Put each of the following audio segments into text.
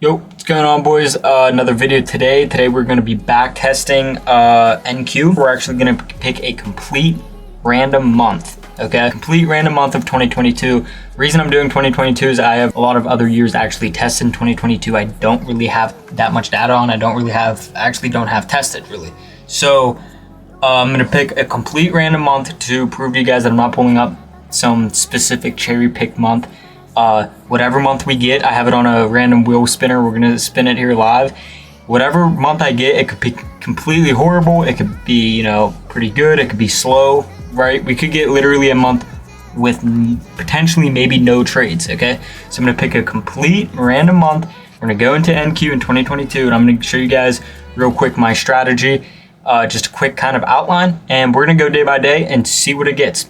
Yo, what's going on, boys? Another video today. Today we're going to be back testing NQ. We're actually going to pick a complete random month, okay? Complete random month of 2022. The reason I'm doing 2022 is I have a lot of other years actually tested in 2022. I don't really have that much data on. I don't have tested really. So I'm going to pick a complete random month to prove to you guys that I'm not pulling up some specific cherry pick month. Whatever month we get, I have it on a random wheel spinner. We're gonna spin it here live. Whatever month I get, it could be completely horrible. It could be, pretty good. It could be slow, right? We could get literally a month with potentially maybe no trades, okay? So I'm gonna pick a complete random month. We're gonna go into NQ in 2022, and I'm gonna show you guys real quick my strategy, just a quick kind of outline, and we're gonna go day by day and see what it gets.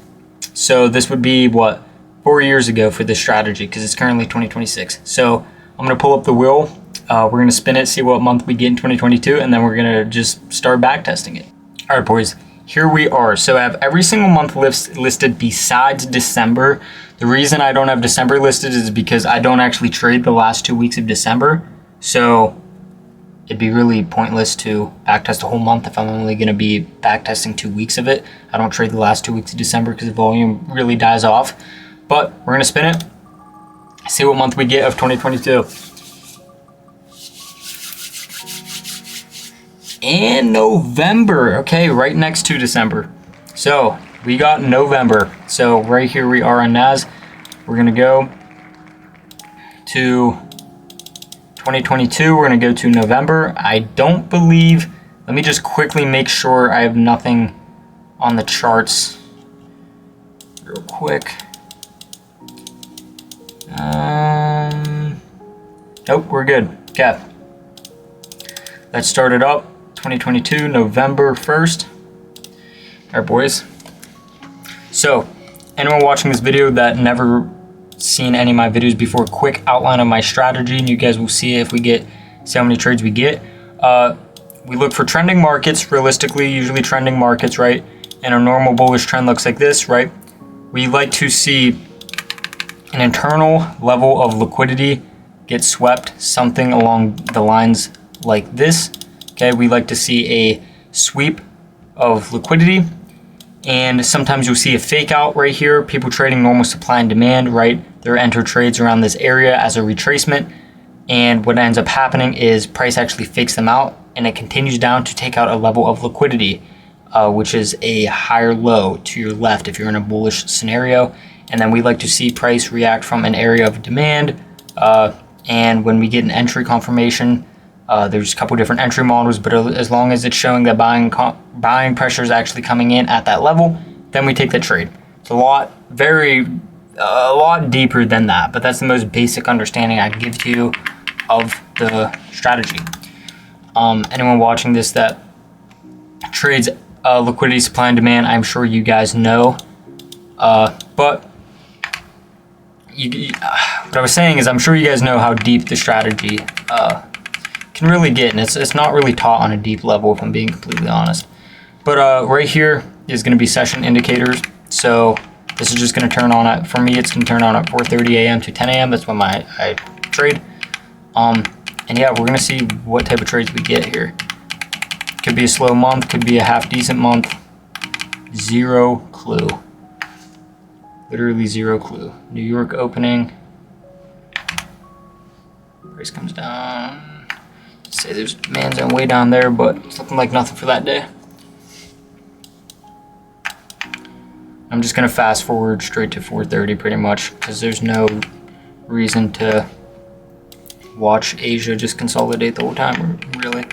So this would be what? 4 years ago for this strategy, because it's currently 2026. So I'm gonna pull up the wheel. We're gonna spin it, see what month we get in 2022, and then we're gonna just start back testing it. All right, boys, here we are. So I have every single month listed besides December. The reason I don't have December listed is because I don't actually trade the last 2 weeks of December. So it'd be really pointless to backtest a whole month if I'm only gonna be backtesting 2 weeks of it. I don't trade the last 2 weeks of December because the volume really dies off. But we're gonna spin it, see what month we get of 2022. And November, okay, right next to December. So we got November. So right here we are on NAS. We're gonna go to 2022, we're gonna go to November. I don't believe, let me just quickly make sure I have nothing on the charts real quick. Nope, we're good. Okay. Let's start it up. 2022, November 1st. All right, boys. So, anyone watching this video that never seen any of my videos before, quick outline of my strategy, and you guys will see if we see how many trades we get. We look for trending markets, realistically, usually trending markets, right? And a normal bullish trend looks like this, right? We like to see an internal level of liquidity get swept, something along the lines like this. Okay, we like to see a sweep of liquidity, and sometimes you'll see a fake out right here. People trading normal supply and demand, right? They're enter trades around this area as a retracement, and what ends up happening is price actually fakes them out, and it continues down to take out a level of liquidity, which is a higher low to your left if you're in a bullish scenario. And then we like to see price react from an area of demand. And when we get an entry confirmation, there's a couple different entry models, but as long as it's showing that buying pressure is actually coming in at that level, then we take that trade. It's a lot deeper than that, but that's the most basic understanding I can give to you of the strategy. Anyone watching this that trades liquidity, supply and demand, I'm sure you guys know. But what I was saying is I'm sure you guys know how deep the strategy can really get, and it's not really taught on a deep level, if I'm being completely honest. But right here is going to be session indicators. So this is just going to turn on at, for me, it's going to turn on at 4:30 a.m. to 10 a.m. That's when I trade. And yeah, we're going to see what type of trades we get here. Could be a slow month, could be a half decent month. Zero clue. Literally zero clue. New York opening. Price comes down. Say there's demand zone way down there, but it's looking like nothing for that day. I'm just gonna fast forward straight to 4:30 pretty much, because there's no reason to watch Asia just consolidate the whole time, really.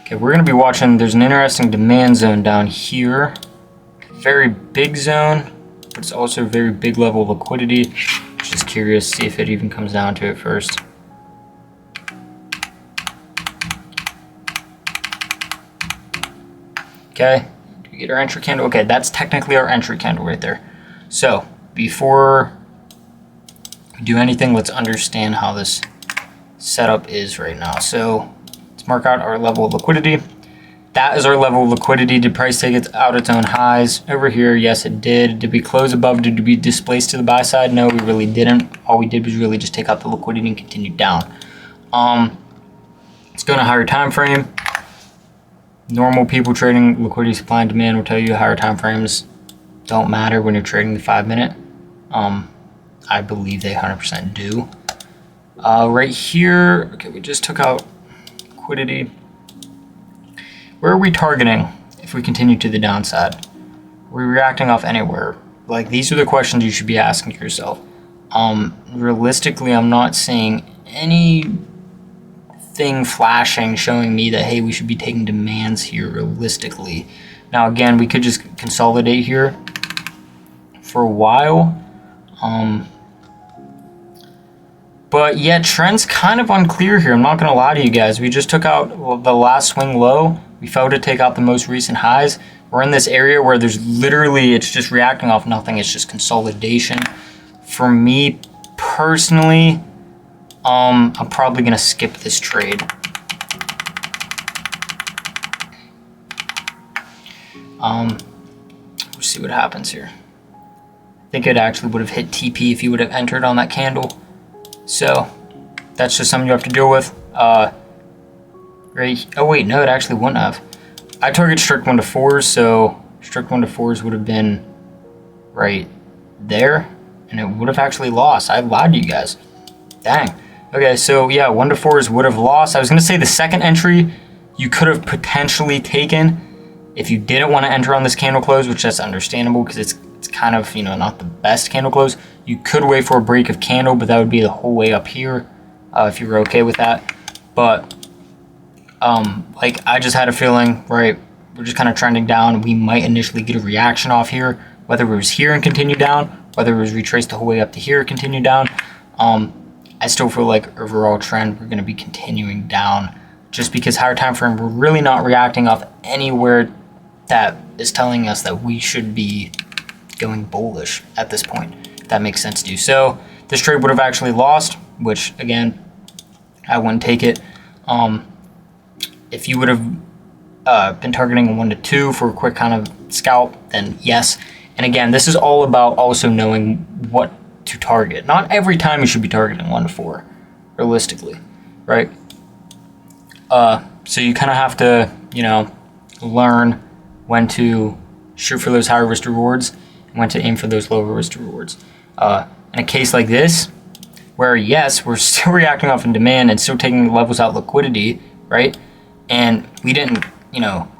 Okay, we're gonna be watching, there's an interesting demand zone down here. Very big zone, but it's also a very big level of liquidity. Just curious to see if it even comes down to it first. Okay, do we get our entry candle? Okay, that's technically our entry candle right there. So before we do anything, let's understand how this setup is right now. So let's mark out our level of liquidity. That is our level of liquidity. Did price take it out its own highs? Over here, yes, it did. Did we close above? Did we displace to the buy side? No, we really didn't. All we did was really just take out the liquidity and continue down. Let's go on a higher time frame. Normal people trading liquidity, supply and demand will tell you higher time frames don't matter when you're trading the 5 minute. I believe they 100% do. Right here, okay, we just took out liquidity. Where are we targeting if we continue to the downside? Are we reacting off anywhere? Like, these are the questions you should be asking yourself. Realistically, I'm not seeing anything flashing showing me that, hey, we should be taking demands here realistically. Now, again, we could just consolidate here for a while. But yeah, trend's kind of unclear here. I'm not going to lie to you guys. We just took out the last swing low. We failed to take out the most recent highs. We're in this area where there's literally, it's just reacting off nothing. It's just consolidation. For me personally, I'm probably going to skip this trade. We'll see what happens here. I think it actually would have hit TP if you would have entered on that candle. So that's just something you have to deal with. Right. Oh wait, no, it actually wouldn't have. I target strict 1 to 4s, so strict 1 to 4s would have been right there, and it would have actually lost. I lied to you guys. Dang. Okay, so yeah, 1 to 4s would have lost. I was gonna say the second entry you could have potentially taken if you didn't want to enter on this candle close, which that's understandable because it's kind of, you know, not the best candle close. You could wait for a break of candle, but that would be the whole way up here if you were okay with that. But like, I just had a feeling, right, we're just kind of trending down. We might initially get a reaction off here, whether it was here and continue down, whether it was retraced the whole way up to here, continue down. I still feel like overall trend, we're going to be continuing down just because higher time frame, we're really not reacting off anywhere that is telling us that we should be going bullish at this point. That makes sense to you. So this trade would have actually lost, which again, I wouldn't take it. If you would have been targeting a 1 to 2 for a quick kind of scalp, then yes. And again, this is all about also knowing what to target. Not every time you should be targeting 1 to 4, realistically, right? So you kind of have to, you know, learn when to shoot for those higher risk rewards and when to aim for those lower risk rewards. In a case like this, where yes, we're still reacting off in demand and still taking levels out liquidity, right? And we didn't, you know,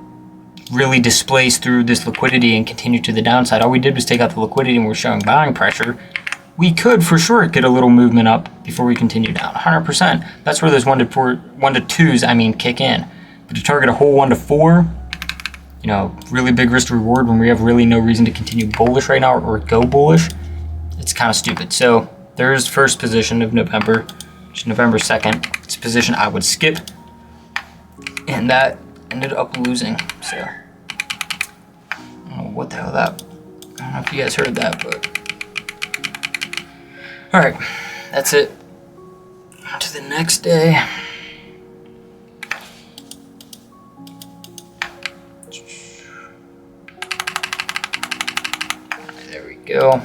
really displace through this liquidity and continue to the downside. All we did was take out the liquidity and we're showing buying pressure. We could for sure get a little movement up before we continue down, 100%. That's where those 1 to 2s, I mean, kick in. But to target a whole 1 to 4, you know, really big risk to reward when we have really no reason to continue bullish right now or go bullish, it's kind of stupid. So there's first position of November, which is November 2nd. It's a position I would skip, and that ended up losing. So I don't know what the hell that, I don't know if you guys heard that, but all right, that's it. On to the next day. There we go.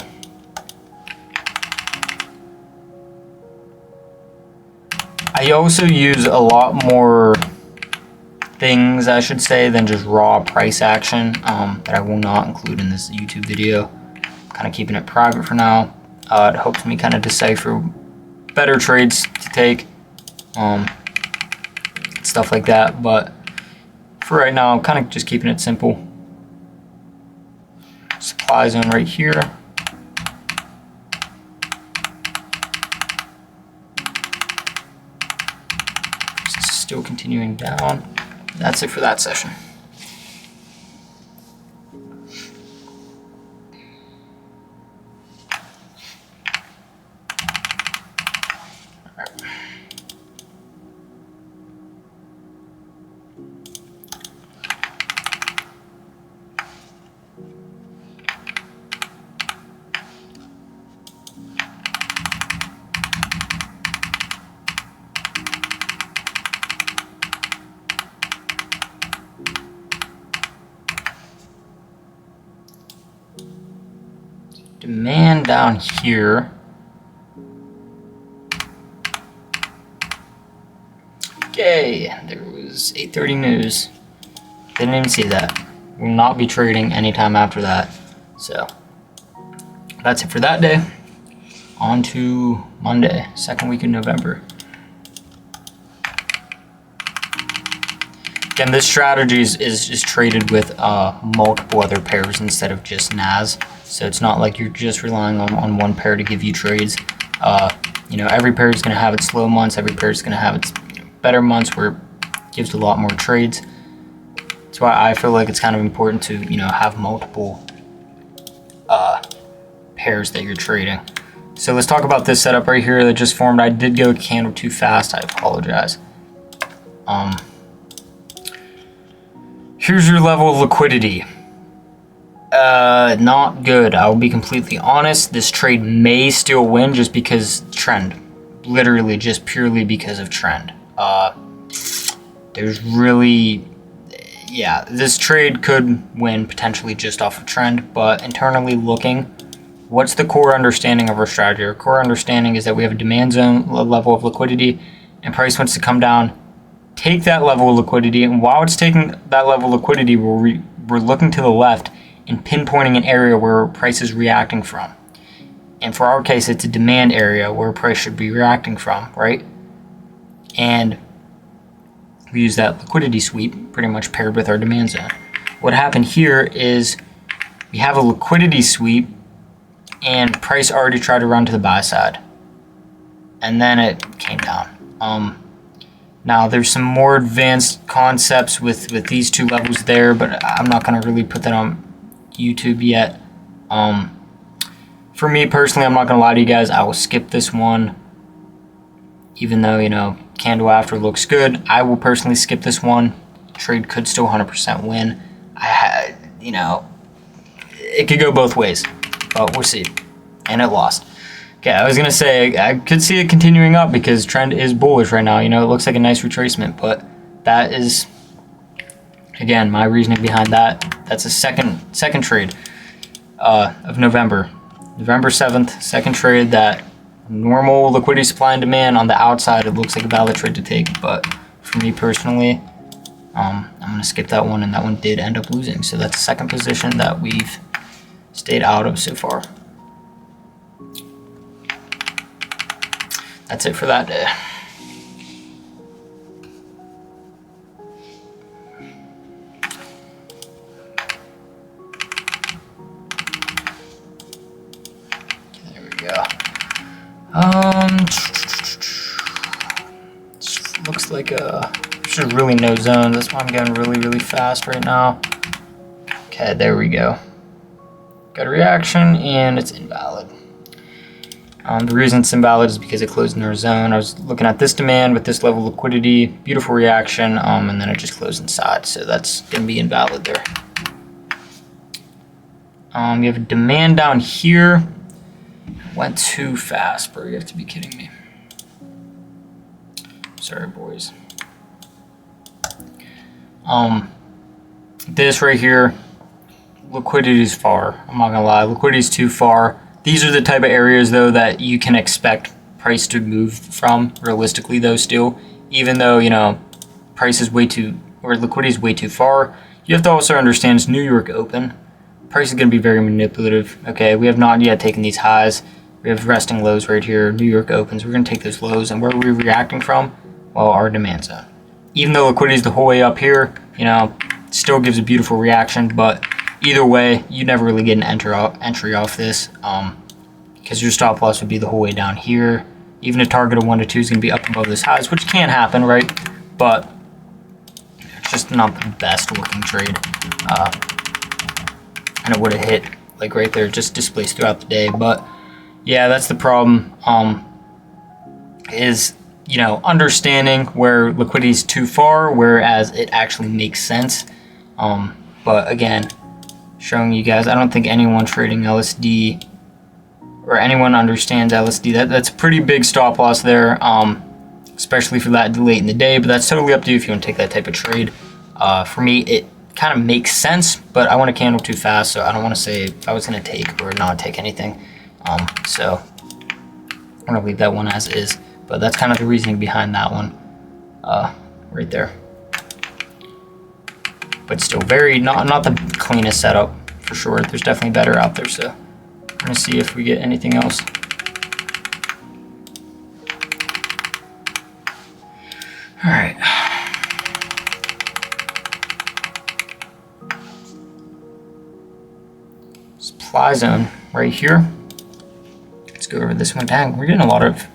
I also use a lot more things, I should say, than just raw price action that I will not include in this YouTube video. Kind of keeping it private for now. It helps me kind of decipher better trades to take, stuff like that. But for right now, I'm kind of just keeping it simple. Supply zone right here. Still continuing down. That's it for that session. demand down here. Okay, there was 8:30 news. Didn't even see that. Will not be trading anytime after that. So that's it for that day. On to Monday, second week in November. Again, this strategy is traded with multiple other pairs instead of just NAS. So it's not like you're just relying on one pair to give you trades. You know, every pair is going to have its slow months. Every pair is going to have its better months where it gives a lot more trades. That's why I feel like it's kind of important to, you know, have multiple pairs that you're trading. So let's talk about this setup right here that just formed. I did go a candle too fast. I apologize. Here's your level of liquidity. Not good. I'll be completely honest. This trade may still win just because trend. Literally just purely because of trend. There's really, yeah, this trade could win potentially just off of trend, but internally looking, what's the core understanding of our strategy? Our core understanding is that we have a demand zone level of liquidity and price wants to come down, take that level of liquidity, and while it's taking that level of liquidity, we're looking to the left and pinpointing an area where price is reacting from. And for our case, it's a demand area where price should be reacting from, right? And we use that liquidity sweep pretty much paired with our demand zone. What happened here is we have a liquidity sweep and price already tried to run to the buy side. And then it came down. Now there's some more advanced concepts with these two levels there, but I'm not gonna really put that on YouTube yet. For me personally, I'm not gonna lie to you guys, I will skip this one. Even though, you know, candle after looks good, I will personally skip this one. Trade could still 100% win. You know, it could go both ways, but we'll see. And it lost. Okay, I was gonna say I could see it continuing up because trend is bullish right now. You know, it looks like a nice retracement, but that is, again, my reasoning behind that. That's a second trade of November 7th, second trade that. Normal liquidity supply and demand on the outside, it looks like a valid trade to take, but for me personally, I'm going to skip that one, and that one did end up losing. So that's the second position that we've stayed out of so far. That's it for that day. There we go. Looks like there's just really no zones. That's why I'm going really fast right now. Okay, there we go. Got a reaction and it's invalid. The reason it's invalid is because it closed in our zone. I was looking at this demand with this level of liquidity, beautiful reaction, and then it just closed inside. So that's going to be invalid there. We have a demand down here. Went too fast, bro. You have to be kidding me. Sorry, boys. This right here, liquidity is far. I'm not gonna lie, liquidity is too far. These are the type of areas though that you can expect price to move from realistically though still, even though, you know, price is way too, or liquidity is way too far. You have to also understand it's New York open. Price is gonna be very manipulative. Okay, we have not yet taken these highs. We have resting lows right here. New York opens. We're going to take those lows. And where are we reacting from? Well, our demand zone. Even though liquidity is the whole way up here, you know, still gives a beautiful reaction. But either way, you never really get an entry off this because your stop loss would be the whole way down here. Even a target of 1 to 2 is going to be up above those highs, which can happen, right? But it's just not the best looking trade. And it would have hit like right there, just displaced throughout the day. But yeah, that's the problem, is, you know, understanding where liquidity is too far, whereas it actually makes sense. But again, showing you guys, I don't think anyone trading LSD or anyone understands LSD. That's a pretty big stop loss there, especially for that late in the day, but that's totally up to you if you want to take that type of trade. For me, it kind of makes sense, but I want to candle too fast, so I don't want to say if I was going to take or not take anything. So I'm going to leave that one as is, but that's kind of the reasoning behind that one right there. But still very, not the cleanest setup for sure. There's definitely better out there, so I'm going to see if we get anything else. All right. Supply zone right here. Let's go over this one. Dang, we're getting a lot of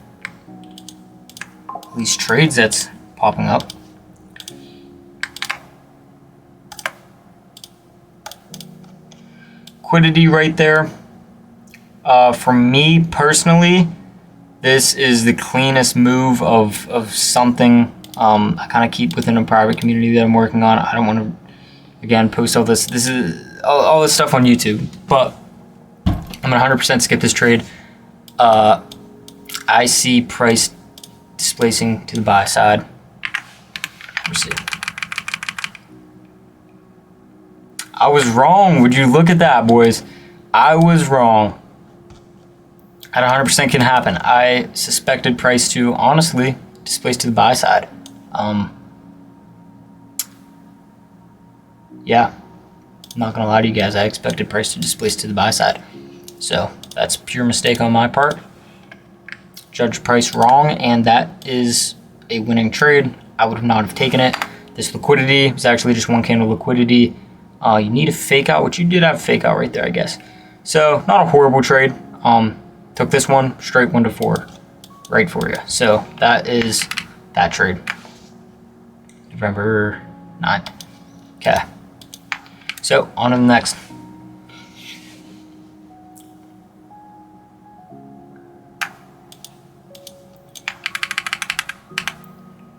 these trades that's popping up. Liquidity right there. For me personally, this is the cleanest move of something. I kind of keep within a private community that I'm working on. I don't want to, again, post all this. This is all this stuff on YouTube, but I'm gonna 100% skip this trade. I see price displacing to the buy side. Let's see. I was wrong. Would you look at that, boys? I was wrong. That 100% can happen. I suspected price to honestly displace to the buy side. Yeah, I'm not gonna lie to you guys. I expected price to displace to the buy side. So that's pure mistake on my part. Judge price wrong, and that is a winning trade. I would not have taken it. This liquidity was actually just one candle liquidity. You need a fake out, which you did have a fake out right there, I guess. So not a horrible trade. Took this one straight 1 to 4 right for you. So that is that trade. November 9th. Okay. So on to the next.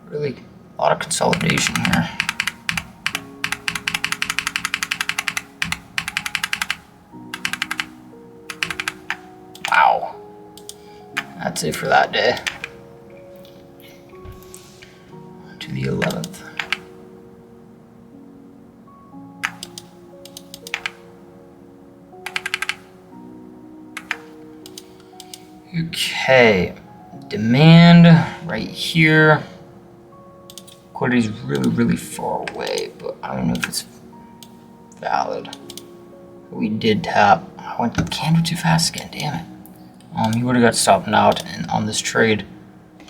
Really a lot of consolidation here. Wow. That's it for that day. To the 11th. Okay. Demand right here. Liquidity is really far away, but I don't know if it's valid. We did tap. I went the candle too fast again, damn it. You would have got stopped out on this trade.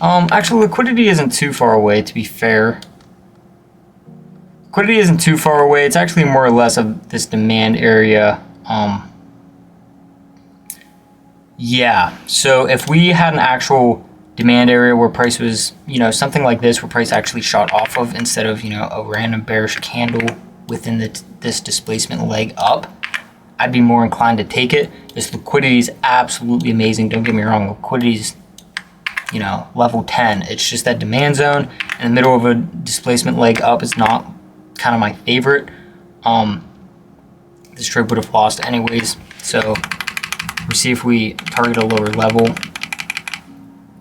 Actually, liquidity isn't too far away, to be fair. Liquidity isn't too far away. It's actually more or less of this demand area. Yeah, so if we had an actual demand area where price was, you know, something like this, where price actually shot off of instead of, you know, a random bearish candle within this displacement leg up, I'd be more inclined to take it. This liquidity is absolutely amazing. Don't get me wrong, liquidity's, you know, level 10. It's just that demand zone in the middle of a displacement leg up is not kind of my favorite. This trade would have lost anyways. So we'll see if we target a lower level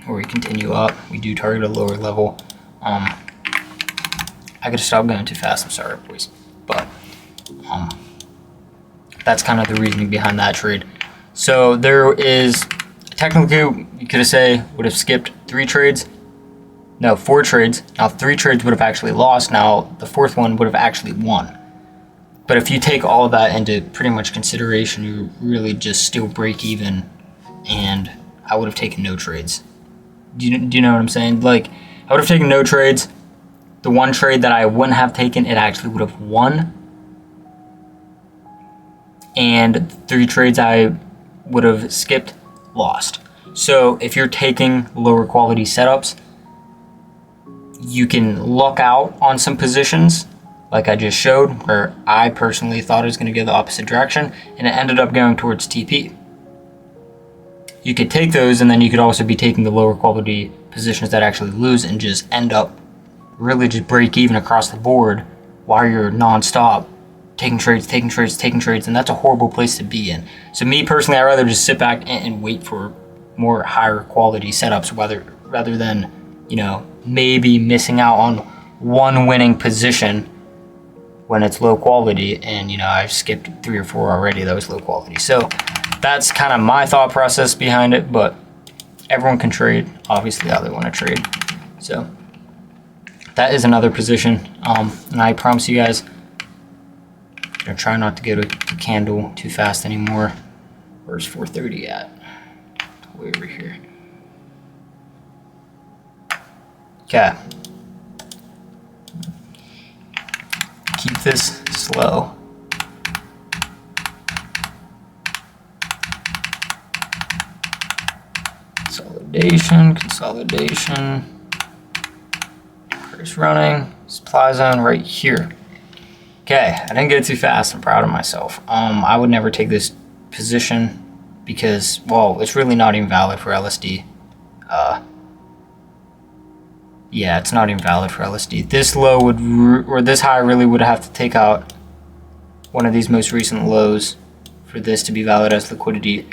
or we continue up. We do target a lower level. I gotta stop going too fast. I'm sorry, boys, but that's kind of the reasoning behind that trade. So there is technically, you could say, would have skipped 4 trades. Now 3 trades would have actually lost. Now the 4th one would have actually won. But if you take all of that into pretty much consideration, you really just still break even, and I would have taken no trades. Do you know what I'm saying? Like, I would have taken no trades. The one trade that I wouldn't have taken, it actually would have won. And 3 trades I would have skipped, lost. So if you're taking lower quality setups, you can luck out on some positions, like I just showed, where I personally thought it was going to go the opposite direction, and it ended up going towards TP. You could take those, and then you could also be taking the lower quality positions that actually lose and just end up really just break even across the board while you're nonstop taking trades, and that's a horrible place to be in. So me personally, I'd rather just sit back and wait for more higher quality setups rather than, you know, maybe missing out on one winning position when it's low quality, and you know, I've skipped 3 or 4 already that was low quality. So that's kind of my thought process behind it, but everyone can trade obviously how they want to trade. So that is another position, and I promise you guys, I'm gonna try not to go to candle too fast anymore. Where's 430 at? Way over here. Okay. Keep this slow. Consolidation, consolidation. Price running. Supply zone right here. Okay, I didn't get too fast. I'm proud of myself. I would never take this position because, well, it's really not even valid for LSD. Yeah, it's not even valid for LSD. This low would, or this high really would have to take out one of these most recent lows for this to be valid as liquidity,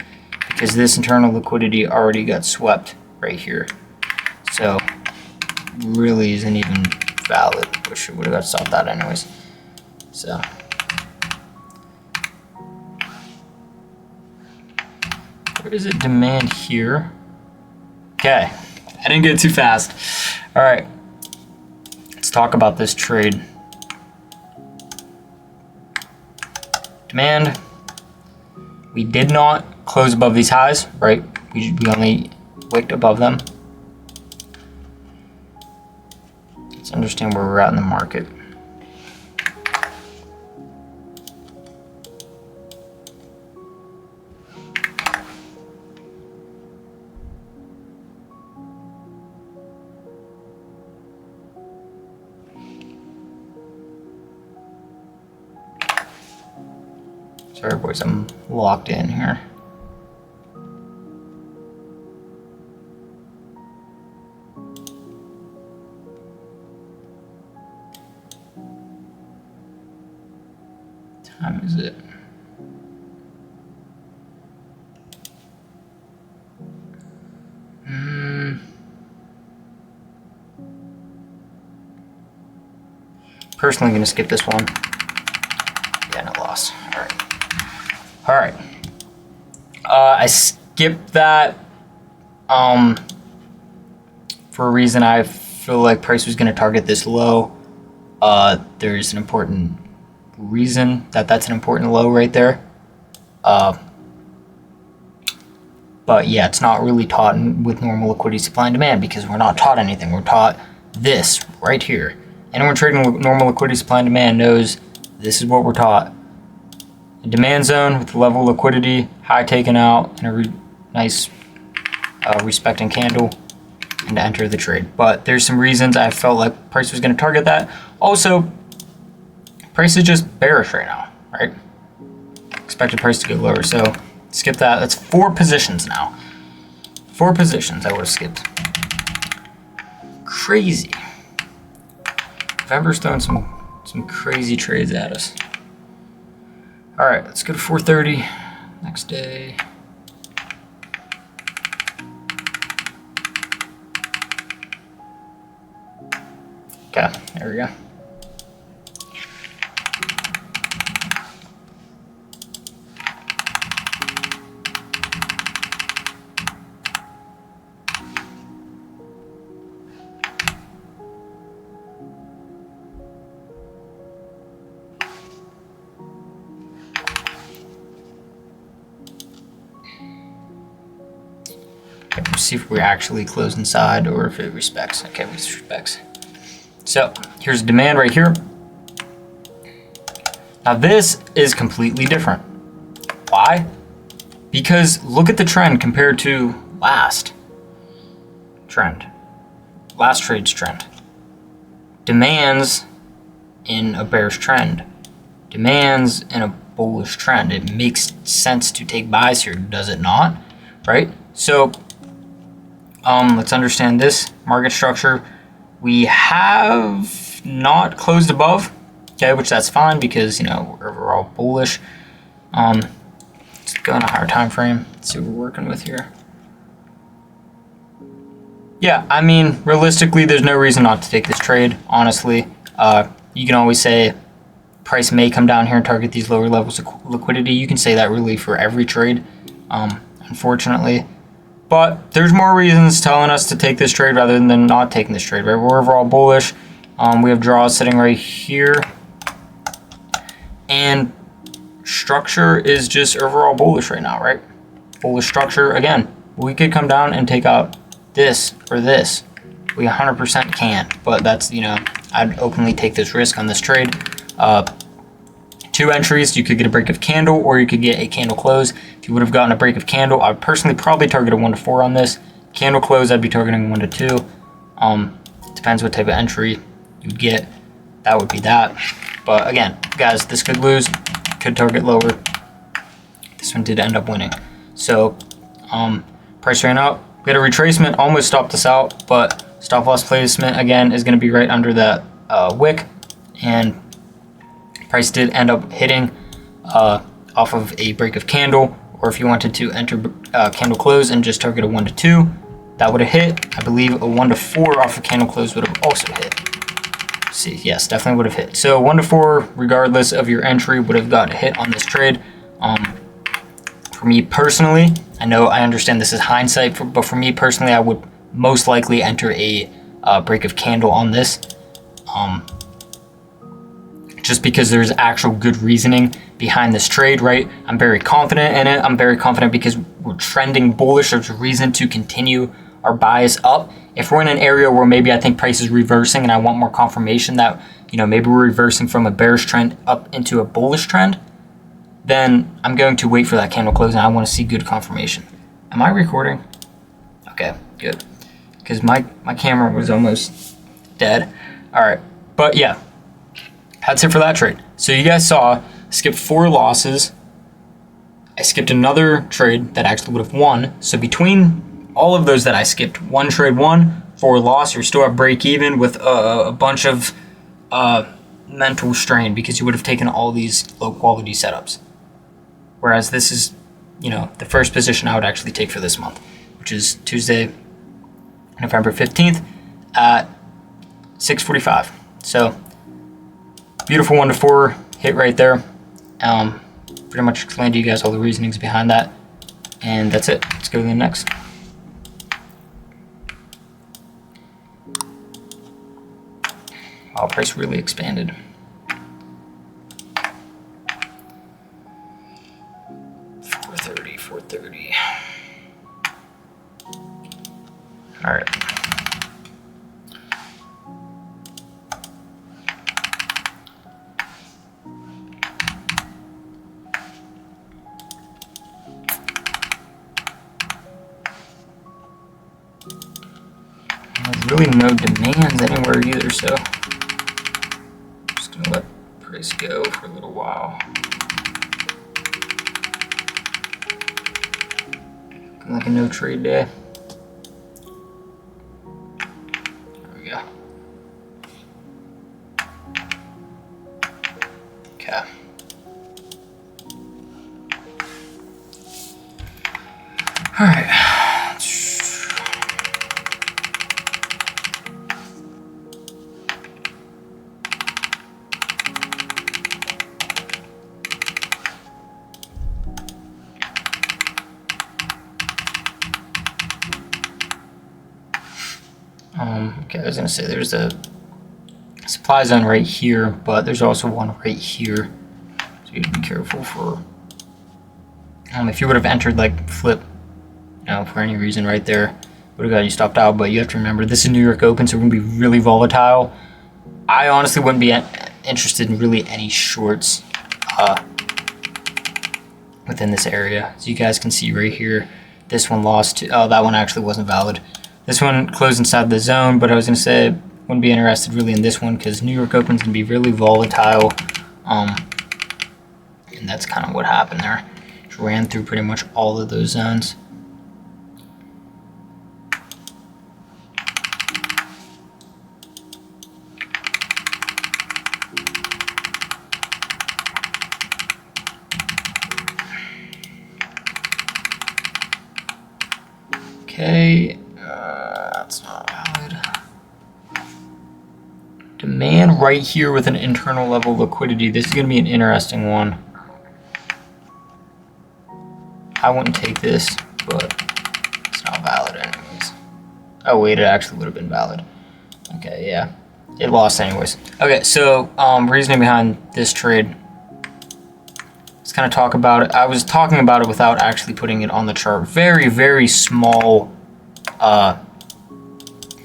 because this internal liquidity already got swept right here. So really isn't even valid, which would have got stopped that anyways. So where is it? Demand here. Okay, I didn't get too fast. All right, let's talk about this trade. Demand, we did not close above these highs, right? We only wicked above them. Let's understand where we're at in the market. Sorry boys, I'm locked in here. Time is it? Personally gonna skip this one. Yeah, no loss. All right. I skipped that for a reason. I feel like price was going to target this low. There's an important reason that that's an important low right there. But yeah, it's not really taught with normal liquidity supply and demand, because we're not taught anything. We're taught this right here. Anyone trading normal liquidity supply and demand knows this is what we're taught. A demand zone with level liquidity, high taken out, and a nice respecting candle, and to enter the trade. But there's some reasons I felt like price was going to target that. Also, price is just bearish right now, right? Expected price to go lower, so skip that. That's 4 positions now. 4 positions I would have skipped. Crazy. November's throwing some crazy trades at us. All right, let's go to 4:30 next day. Okay, there we go. See if we actually close inside or if it respects. Okay, we respects. So here's demand right here. Now this is completely different. Why? Because look at the trend compared to last trade's trend. Demands in a bearish trend. Demands in a bullish trend. It makes sense to take buys here, does it not? Right? So let's understand this market structure. We have not closed above, okay, which that's fine because, you know, we're overall bullish. Let's go on a higher time frame, see what we're working with here. Yeah, I mean, realistically, there's no reason not to take this trade, honestly. You can always say price may come down here and target these lower levels of liquidity. You can say that really for every trade, unfortunately. But there's more reasons telling us to take this trade rather than not taking this trade, right? We're overall bullish. We have draws sitting right here. And structure is just overall bullish right now, right? Bullish structure. Again, we could come down and take out this or this. We 100% can, but that's, you know, I'd openly take this risk on this trade. 2 entries, you could get a break of candle or you could get a candle close. If you would have gotten a break of candle, I'd personally probably target a 1 to 4 on this. Candle close, I'd be targeting 1 to 2. Depends what type of entry you get. That would be that. But again, guys, this could lose, could target lower. This one did end up winning. So price ran up. We had a retracement, almost stopped us out, but stop loss placement again is going to be right under that wick, and price did end up hitting off of a break of candle, or if you wanted to enter candle close and just target a 1 to 2, that would have hit. I believe a 1 to 4 off of candle close would have also hit. See, yes, definitely would have hit. So 1 to 4, regardless of your entry, would have got a hit on this trade. For me personally, I understand this is hindsight, but for me personally, I would most likely enter a break of candle on this. Just because there's actual good reasoning behind this trade, right? I'm very confident in it. I'm very confident because we're trending bullish. There's a reason to continue our bias up. If we're in an area where maybe I think price is reversing and I want more confirmation that, you know, maybe we're reversing from a bearish trend up into a bullish trend, then I'm going to wait for that candle close and I want to see good confirmation. Am I recording? Okay, good. Because my camera was almost dead. All right, but yeah. That's it for that trade. So you guys saw, I skipped 4 losses. I skipped another trade that actually would have won. So between all of those that I skipped, 1 trade won, 4 loss, you're still at break even with a bunch of mental strain because you would have taken all these low quality setups. Whereas this is, you know, the first position I would actually take for this month, which is Tuesday, November 15th at 6:45. So beautiful 1 to 4 hit right there. Pretty much explained to you guys all the reasonings behind that. And that's it. Let's go to the next. Wow, price really expanded. $430. All right. There's really no demands anywhere either, so I'm just gonna let price go for a little while. Looking like a no trade day. There we go. Okay. All right. Okay, I was gonna say there's a supply zone right here, but there's also one right here, so you have to be careful for. If you would have entered like flip, you know, for any reason right there, would have got you stopped out. But you have to remember this is New York Open, so we're gonna be really volatile. I honestly wouldn't be interested in really any shorts within this area. So you guys can see right here, this one lost to, oh, that one actually wasn't valid. This one closed inside the zone, but I was going to say wouldn't be interested really in this one because New York Open's going to be really volatile. And that's kind of what happened there. Just ran through pretty much all of those zones. Okay. That's not valid. demand right here with an internal level of liquidity. This is going to be an interesting one. I wouldn't take this, but it's not valid anyways. Oh wait, it actually would have been valid. Okay, yeah, it lost anyways. Okay, so reasoning behind this trade. Let's kind of talk about it. I was talking about it without actually putting it on the chart. Very, very small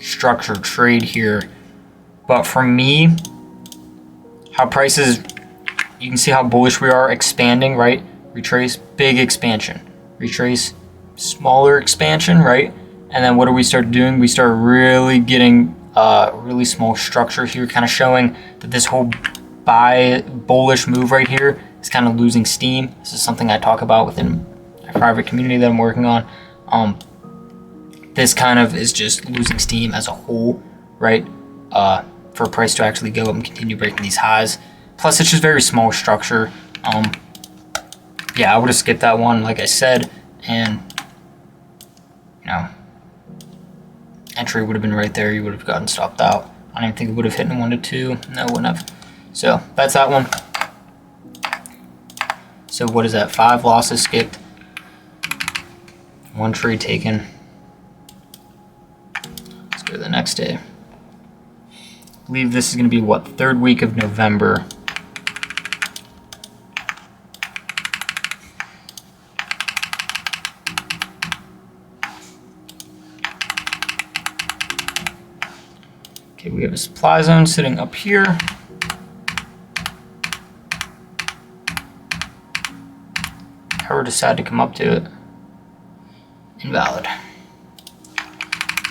structured trade here. But for me, how prices, you can see how bullish we are, expanding, right? Retrace, big expansion. Retrace, smaller expansion, right? And then what do we start doing? We start really getting really small structure here, kind of showing that this whole bullish move right here is kind of losing steam. This is something I talk about within a private community that I'm working on. This kind of is just losing steam as a whole, right? For price to actually go up and continue breaking these highs. Plus, it's just very small structure. Yeah, I would have skipped that one, like I said, and you know, entry would have been right there. You would have gotten stopped out. I don't even think it would have hit in 1 to 2. No, it wouldn't have. So that's that one. So what is that? 5 losses skipped. 1 trade taken. Let's go to the next day. I believe this is going to be what, 3rd week of November. Okay, we have a supply zone sitting up here. However, decide to come up to it. Invalid.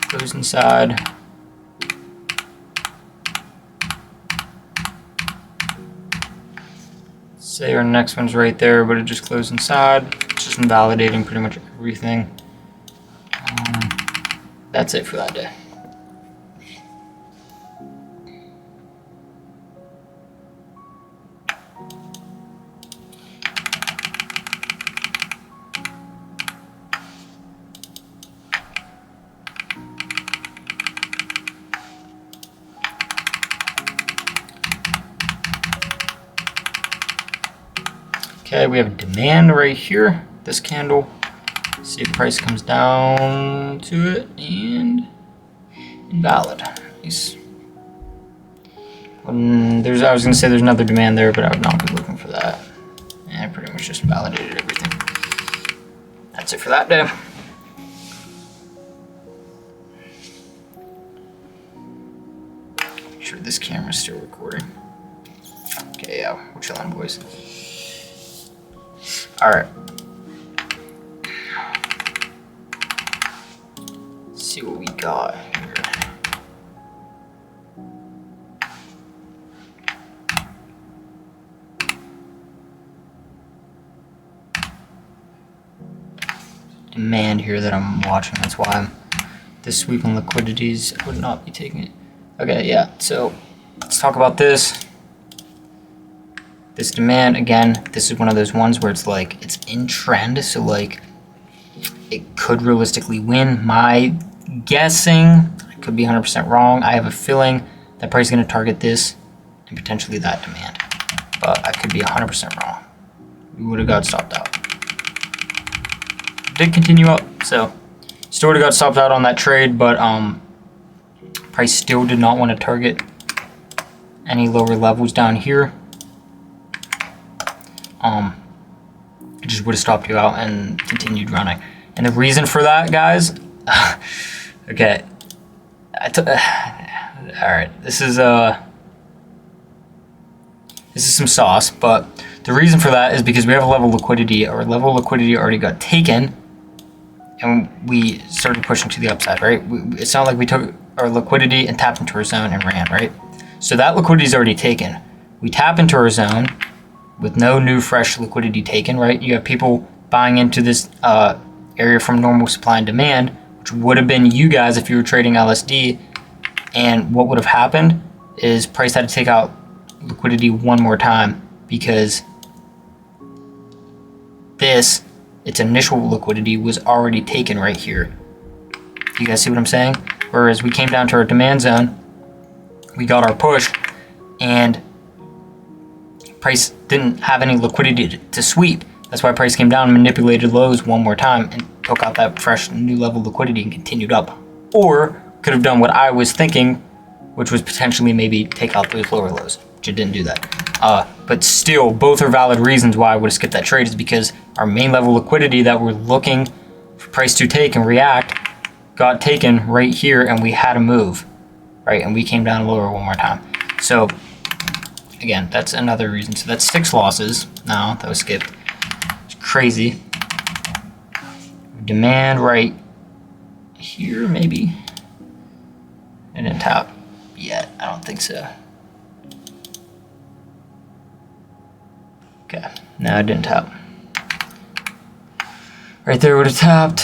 Goes inside. Say our next one's right there, but it just closed inside. It's just invalidating pretty much everything. That's it for that day. Okay, we have a demand right here, this candle. See if price comes down to it, and invalid. Nice. I was gonna say there's another demand there, but I would not be looking for that. And I pretty much just invalidated everything. That's it for that day. Make sure this camera's still recording. Okay, yeah, we're chilling, boys. All right. Let's see what we got here. Demand here that I'm watching. That's why I'm this week on liquidities. I would not be taking it. Okay, yeah. So let's talk about this. This demand, again, this is one of those ones where it's like, it's in trend, so like, it could realistically win. My guessing, I could be 100% wrong. I have a feeling that price is going to target this and potentially that demand. But I could be 100% wrong. We would have got stopped out. Did continue up, so still would have got stopped out on that trade, but price still did not want to target any lower levels down here. It just would have stopped you out and continued running. And the reason for that, guys, okay, all right, this is some sauce, but the reason for that is because we have a level of liquidity. Our level of liquidity already got taken, and we started pushing to the upside, right? It's not like we took our liquidity and tapped into our zone and ran, right? So that liquidity is already taken. We tap into our zone with no new fresh liquidity taken, right? You have people buying into this area from normal supply and demand, which would have been you guys if you were trading LSD. And what would have happened is price had to take out liquidity one more time because its initial liquidity was already taken right here. You guys see what I'm saying? Whereas we came down to our demand zone, we got our push, and price didn't have any liquidity to sweep. That's why price came down, manipulated lows one more time, and took out that fresh new level of liquidity and continued up. Or could have done what I was thinking, which was potentially maybe take out those lower lows, which it didn't do that. But still, both are valid reasons why I would have skipped that trade, is because our main level of liquidity that we're looking for price to take and react got taken right here, and we had to move, right? And we came down lower one more time. So again, that's another reason. So that's 6 losses now that was skipped. It's crazy. Demand right here, maybe. It didn't tap yet. I don't think so. Okay, no, it didn't tap. Right there would have tapped.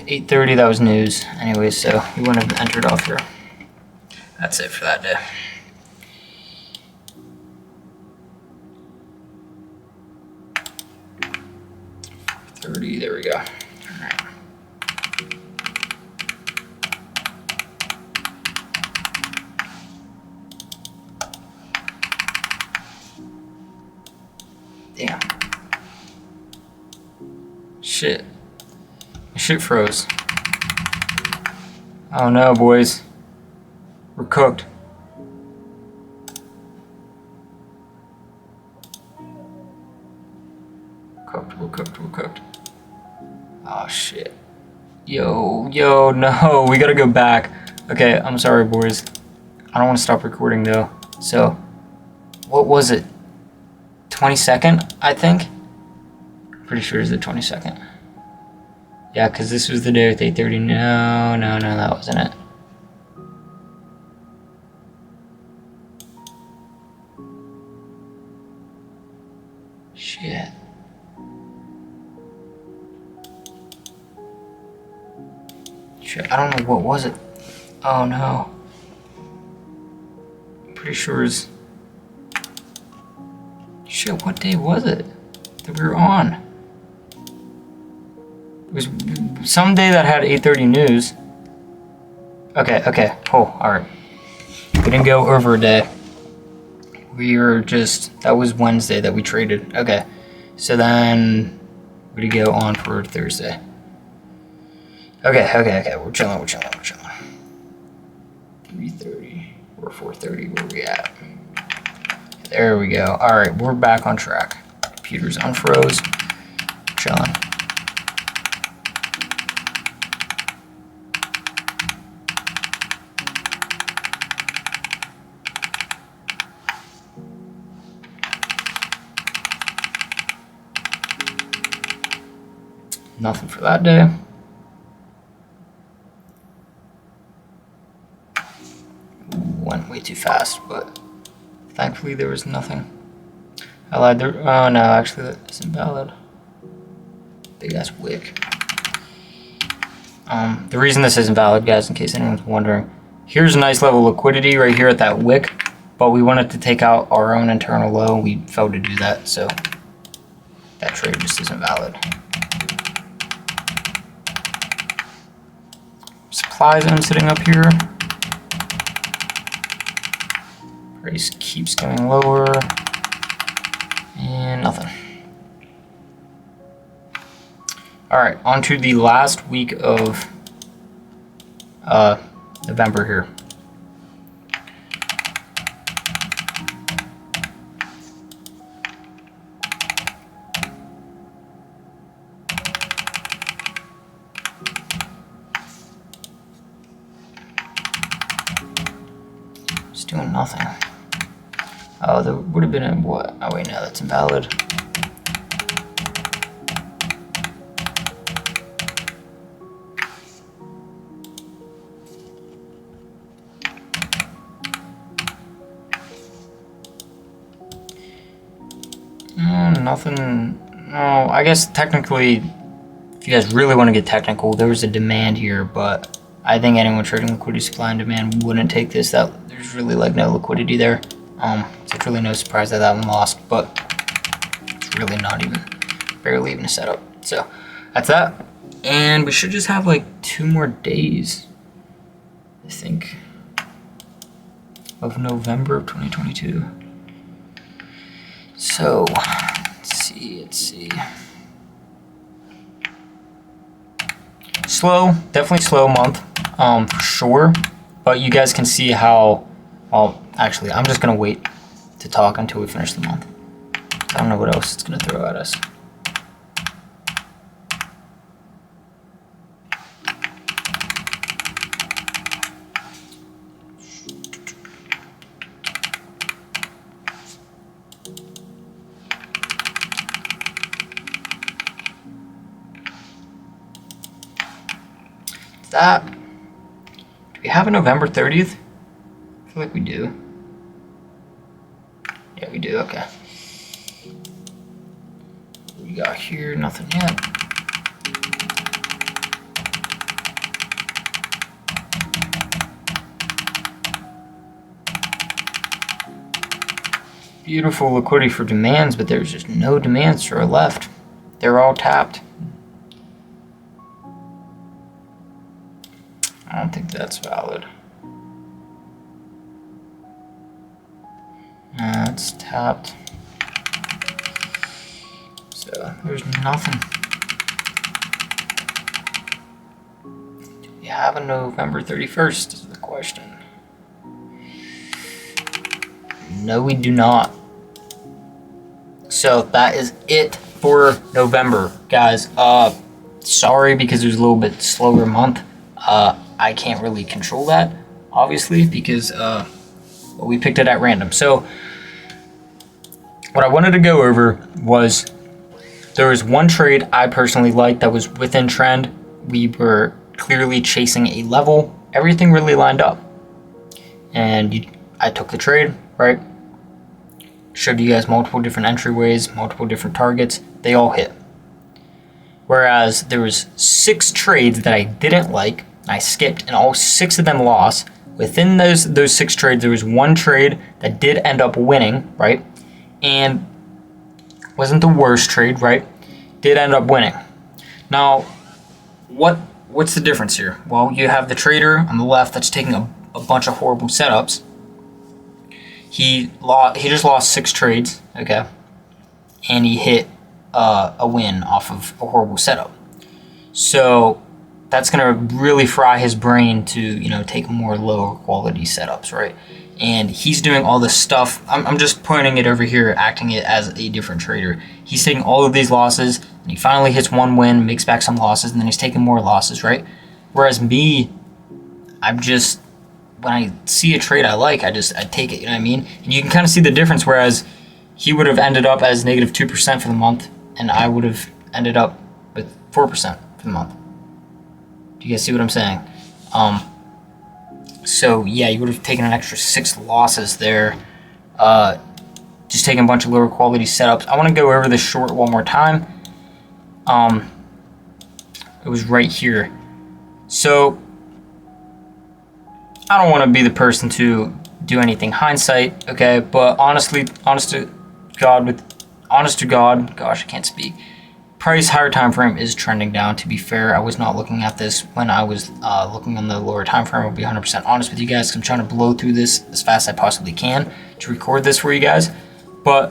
8:30, that was news. Anyway, so we wouldn't have entered off here. That's it for that day. There we go. All right. Damn. Shit. Shit froze. Oh no, boys. We're cooked. We're cooked. Oh shit. Yo, no, we gotta go back. Okay, I'm sorry, boys. I don't want to stop recording though. So, what was it? 22nd, I think? Pretty sure it's the 22nd. Yeah, because this was the day with 8:30. No, that wasn't it. Shit. I don't know, what was it? Oh no. I'm pretty sure it's... Shit, what day was it that we were on? It was some day that had 8:30 news. Okay. Oh, alright. We didn't go over a day. We were just... That was Wednesday that we traded. Okay. So then... we did go on for Thursday. Okay. We're chilling. 3:30 or 4:30, where we at? There we go. All right, we're back on track. Computer's unfroze. Chilling. Nothing for that day. Went way too fast, but thankfully there was nothing. I lied there. Oh no, actually that isn't valid. Big ass wick. The reason this isn't valid, guys, in case anyone's wondering, here's a nice level of liquidity right here at that wick, but we wanted to take out our own internal low. We failed to do that, so that trade just isn't valid. Supply zone sitting up here. Price keeps going lower, and nothing. All right, on to the last week of November here. It's doing nothing. Oh, there would have been a what? Oh wait, no, that's invalid. Nothing. No, I guess technically, if you guys really want to get technical, there was a demand here, but I think anyone trading liquidity supply and demand wouldn't take this. There's really like no liquidity there. So it's really no surprise that one lost, but it's really not even, barely even a setup. So that's that. And we should just have like 2 more days, I think, of November of 2022. So let's see. Slow, definitely slow month, for sure. But you guys can see how, well, actually, I'm just gonna wait to talk until we finish the month. I don't know what else it's gonna throw at us. That, do we have a November 30th? I feel like we do. Yeah, we do, okay. What we got here, nothing yet. Beautiful liquidity for demands, but there's just no demands to our left. They're all tapped. I don't think that's valid. It's tapped. So there's nothing. Do we have a November 31st is the question. No, we do not. So that is it for November, guys. Sorry because it was a little bit slower month. I can't really control that, obviously, because we picked it at random. So what I wanted to go over was there was one trade I personally liked that was within trend. We were clearly chasing a level. Everything really lined up. And I took the trade, right? Showed you guys multiple different entryways, multiple different targets. They all hit. Whereas there was 6 trades that I didn't like, and I skipped, and all 6 of them lost. Within those 6 trades, there was one trade that did end up winning, right? And wasn't the worst trade, right? Did end up winning. Now, what's the difference here? Well, you have the trader on the left that's taking a bunch of horrible setups. He just lost 6 trades, okay? And he hit a win off of a horrible setup. So that's gonna really fry his brain to, you know, take more lower quality setups, right? And he's doing all this stuff. I'm just pointing it over here, acting it as a different trader. He's taking all of these losses, and he finally hits one win, makes back some losses, and then he's taking more losses, right? Whereas me, I'm just, when I see a trade I like, I take it, you know what I mean? And you can kind of see the difference, whereas he would have ended up as negative 2% for the month, and I would have ended up with 4% for the month. Do you guys see what I'm saying? So yeah, you would have taken an extra 6 losses there, just taking a bunch of lower quality setups. I want to go over this short one more time. It was right here. So I don't want to be the person to do anything hindsight, okay? But honest to God, gosh, I can't speak. Price higher time frame is trending down. To be fair, I was not looking at this when I was looking on the lower time frame. I'll be 100% honest with you guys. I'm trying to blow through this as fast as I possibly can to record this for you guys. But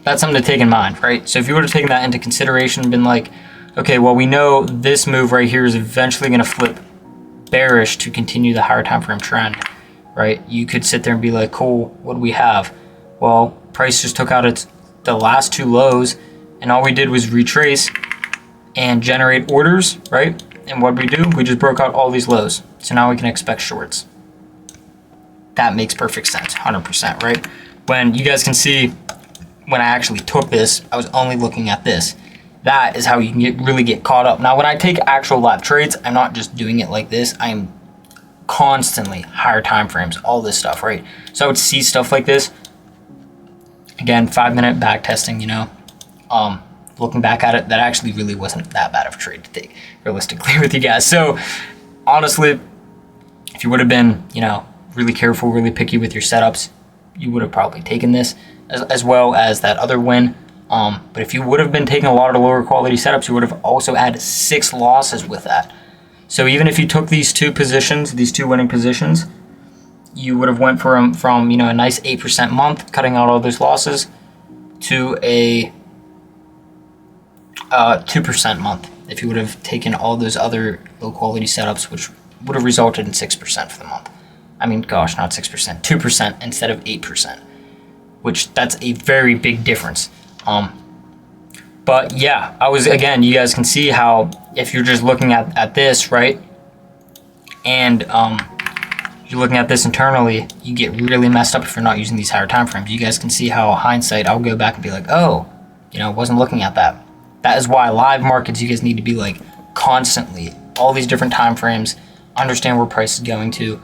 that's something to take in mind, right? So if you would have taken that into consideration and been like, okay, well, we know this move right here is eventually going to flip bearish to continue the higher time frame trend, right? You could sit there and be like, cool, what do we have? Well, price just took out the last 2 lows, and all we did was retrace and generate orders, right? And what we do, we just broke out all these lows. So now we can expect shorts. That makes perfect sense, 100%, right? When you guys can see, when I actually took this, I was only looking at this. That is how you can really get caught up. Now, when I take actual live trades, I'm not just doing it like this. I am constantly higher time frames, all this stuff, right? So I would see stuff like this. Again, 5-minute back testing, you know. Looking back at it, that actually really wasn't that bad of a trade to take, realistically, with you guys. So honestly, if you would have been, you know, really careful, really picky with your setups, you would have probably taken this as well as that other win. But if you would have been taking a lot of lower quality setups, you would have also had 6 losses with that. So even if you took these 2 positions, these 2 winning positions, you would have went from you know, a nice 8% month, cutting out all those losses, to a 2% month if you would have taken all those other low quality setups, which would have resulted in 6% for the month. I mean, gosh, not 6%, 2% instead of 8%, which that's a very big difference. But yeah, again, you guys can see how if you're just looking at this, right, and you're looking at this internally, you get really messed up if you're not using these higher time frames. You guys can see how hindsight, I'll go back and be like, oh, you know, wasn't looking at that. That is why live markets, you guys need to be like constantly, all these different time frames, understand where price is going to,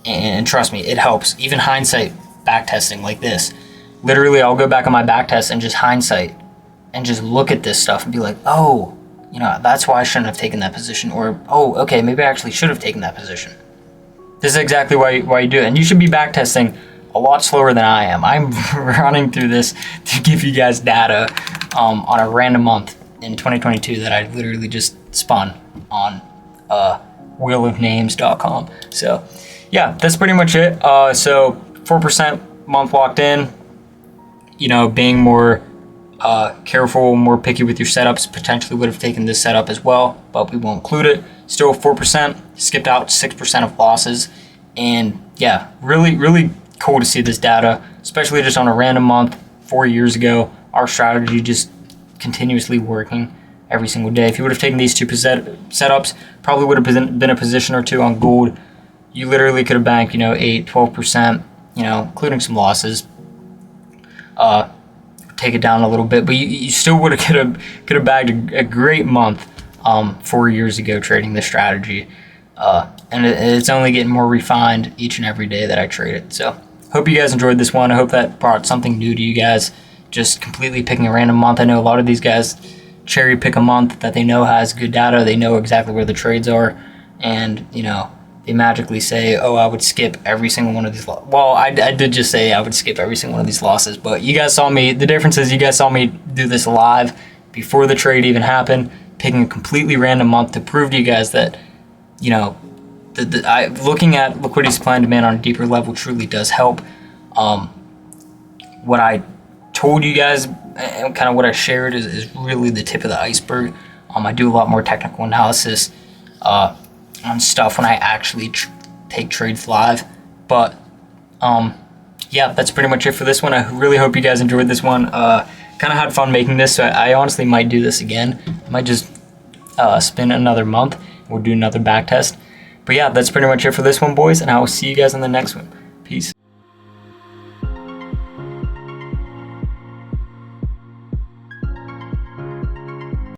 and trust me, it helps. Even hindsight backtesting like this, literally I'll go back on my backtest and just hindsight and just look at this stuff and be like, oh, you know, that's why I shouldn't have taken that position, or oh, okay, maybe I actually should have taken that position. This is exactly why you do it. And you should be backtesting a lot slower than I am. I'm running through this to give you guys data on a random month in 2022 that I literally just spun on wheelofnames.com. So yeah, that's pretty much it. So 4% month locked in, you know, being more careful, more picky with your setups. Potentially would have taken this setup as well, but we won't include it. Still 4%, skipped out 6% of losses. And yeah, really cool to see this data, especially just on a random month 4 years ago. Our strategy just continuously working every single day. If you would have taken these two setups, probably would have been a position or two on gold. You literally could have banked, you know, 8-12%, you know, including some losses. Take it down a little bit, but you still would have could have bagged a great month 4 years ago trading this strategy. And it's only getting more refined each and every day that I trade it. So hope you guys enjoyed this one. I hope that brought something new to you guys, just completely picking a random month. I know a lot of these guys cherry pick a month that they know has good data. They know exactly where the trades are, and you know, they magically say, oh, I would skip every single one of these. Well, I did just say I would skip every single one of these losses, but you guys saw me. The difference is you guys saw me do this live before the trade even happened, picking a completely random month to prove to you guys that, you know, looking at liquidity, supply and demand on a deeper level truly does help. What I told you guys and kind of what I shared is really the tip of the iceberg. I do a lot more technical analysis on stuff when I actually take trades live. But yeah, that's pretty much it for this one. I really hope you guys enjoyed this one. Kind of had fun making this, so I honestly might do this again. I might just spin another month or do another back test. But yeah, that's pretty much it for this one, boys, and I will see you guys on the next one.